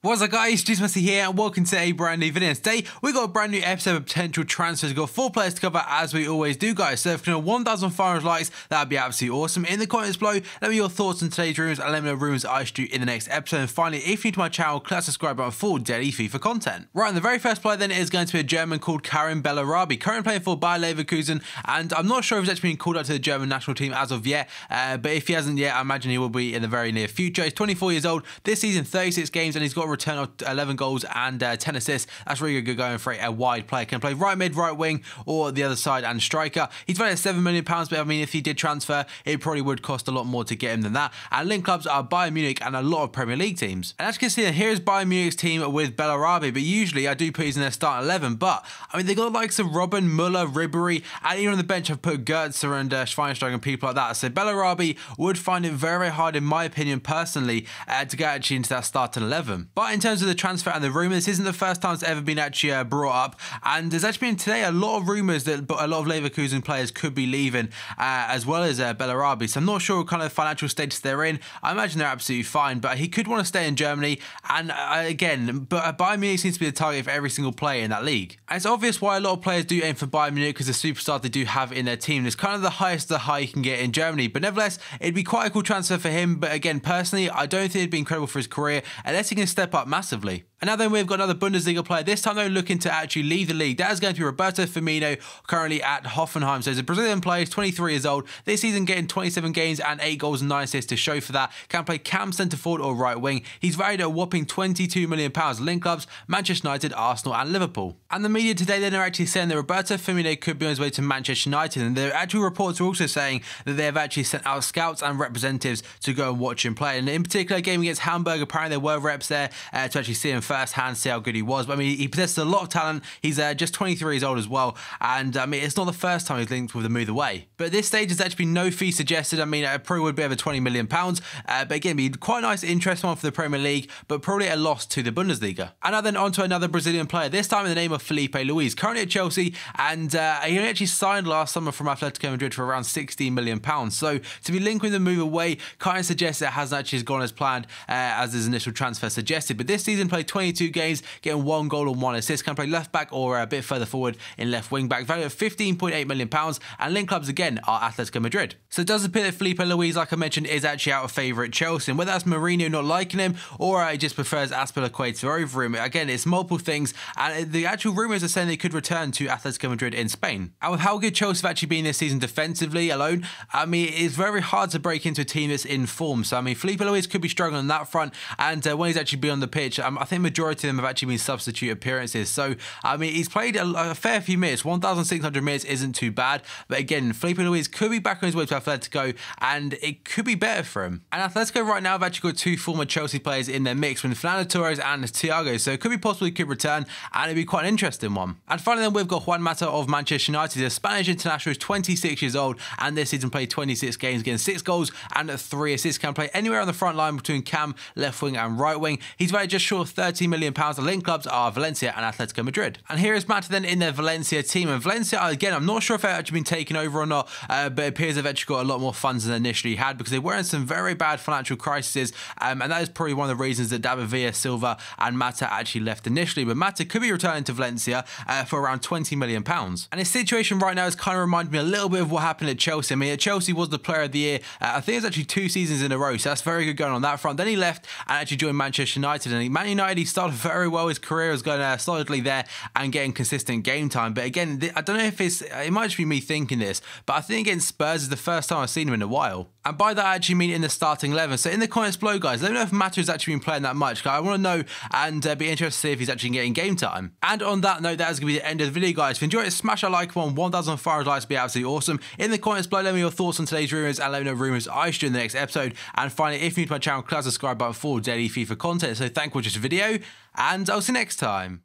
What's up guys, Messi here and welcome to a brand new video. And today we got a brand new episode of potential transfers. We've got 4 players to cover as we always do guys. So if you know 1,500 likes, that'd be absolutely awesome. In the comments below, let me know your thoughts on today's rumours and let me know rumours I should do in the next episode. And finally, if you're new to my channel, click that subscribe button for daily FIFA content. Right, and the very first player then is going to be a German called BELLARABI, currently playing for Bayer Leverkusen, and I'm not sure if he's actually been called up to the German national team as of yet, but if he hasn't yet, I imagine he will be in the very near future. He's 24 years old, this season 36 games, and he's got a return of 11 goals and 10 assists. That's really good going for a wide player. Can play right mid, right wing, or the other side and striker. He's valued at £7 million, but I mean, if he did transfer, it probably would cost a lot more to get him than that. And link clubs are Bayern Munich and a lot of Premier League teams. And as you can see, here's Bayern Munich's team with BELLARABI, but usually I do put these in their starting 11. But I mean, they got likes of Robben, Müller, Ribery, and even on the bench I've put Goetze and Schweinsteiger and people like that. So BELLARABI would find it very hard, in my opinion, personally, to get actually into that starting 11. But in terms of the transfer and the rumour, this isn't the first time it's ever been actually brought up, and there's actually been today a lot of rumours that a lot of Leverkusen players could be leaving, as well as BELLARABI. So I'm not sure what kind of financial status they're in. I imagine they're absolutely fine, but he could want to stay in Germany, and again, but Bayern Munich seems to be the target for every single player in that league. And it's obvious why a lot of players do aim for Bayern Munich, because the superstar they do have in their team is kind of the highest the high you can get in Germany. But nevertheless, it'd be quite a cool transfer for him, but again, personally, I don't think it'd be incredible for his career unless he can step up massively. And now then we've got another Bundesliga player, this time though looking to actually leave the league. That is going to be Roberto Firmino, currently at Hoffenheim. So he's a Brazilian player, he's 23 years old. This season getting 27 games and 8 goals and 9 assists to show for that. Can play cam, centre forward or right wing. He's valued at a whopping £22 million. Link clubs, Manchester United, Arsenal and Liverpool. And the media today then are actually saying that Roberto Firmino could be on his way to Manchester United. And the actual reports are also saying that they have actually sent out scouts and representatives to go and watch him play. And in particular, a game against Hamburg, apparently there were reps there to actually see him firsthand, see how good he was. But I mean, he possesses a lot of talent. He's just 23 years old as well, and I mean, it's not the first time he's linked with a move away. But at this stage, there's actually been no fee suggested. I mean, it probably would be over £20 million, but again, be quite a nice, interesting one for the Premier League, but probably a loss to the Bundesliga. And now then on to another Brazilian player, this time in the name of FILIPE LUÍS, currently at Chelsea, and he actually signed last summer from ATLETICO Madrid for around £16 million. So to be linked with the move away kind of suggests it hasn't actually gone as planned, as his initial transfer suggested. But this season played 22 games, getting 1 goal and 1 assist. Can play left back or a bit further forward in left wing back. Value of £15.8 million, and link clubs again are Atletico Madrid. So it does appear that FILIPE LUÍS, like I mentioned, is actually out of favour at Chelsea. And whether that's Mourinho not liking him or he just prefers Azpilicueta over him, again, it's multiple things. And the actual rumours are saying they could return to Atletico Madrid in Spain. And with how good Chelsea have actually been this season defensively alone, I mean, it's very hard to break into a team that's in form. So I mean, FILIPE LUÍS could be struggling on that front, and when he's actually been on the pitch, I think majority of them have actually been substitute appearances. So I mean, he's played a fair few minutes. 1,600 minutes isn't too bad, but again, FILIPE LUÍS could be back on his way to Atletico, and it could be better for him. And Atletico right now have actually got 2 former Chelsea players in their mix, with Fernando Torres and Thiago, so it could be possible he could return, and it'd be quite an interesting one. And finally then we've got Juan Mata of Manchester United. The Spanish international is 26 years old, and this season played 26 games, getting 6 goals and 3 assists. Can play anywhere on the front line between cam, left wing and right wing. He's valued just short of £30 million. The link clubs are Valencia and Atletico Madrid. And here is Mata then in their Valencia team. And Valencia, again, I'm not sure if they've actually been taken over or not, but it appears they've actually got a lot more funds than they initially had, because they were in some very bad financial crises, and that is probably one of the reasons that David Villa, Silva and Mata actually left initially. But Mata could be returning to Valencia for around £20 million. And his situation right now has kind of reminded me a little bit of what happened at Chelsea. I mean, at Chelsea was the player of the year, I think it was actually 2 seasons in a row, so that's very good going on that front. Then he left and actually joined Manchester United, and Man United, he started very well. His career was going solidly there and getting consistent game time. But again, I don't know if it might just be me thinking this, but I think against Spurs is the first time I've seen him in a while. And by that I actually mean in the starting 11. So in the comments below, guys, let me know if Mata has actually been playing that much. I want to know, and be interested to see if he's actually getting game time. And on that note, that is going to be the end of the video, guys. If you enjoyed it, smash a like on 1,500 likes would be absolutely awesome. In the comments below, let me know your thoughts on today's rumours, and let me know rumours I should do in the next episode. And finally, if you're new to my channel, click the subscribe button for daily FIFA content. So thank you for watching this video, and I'll see you next time.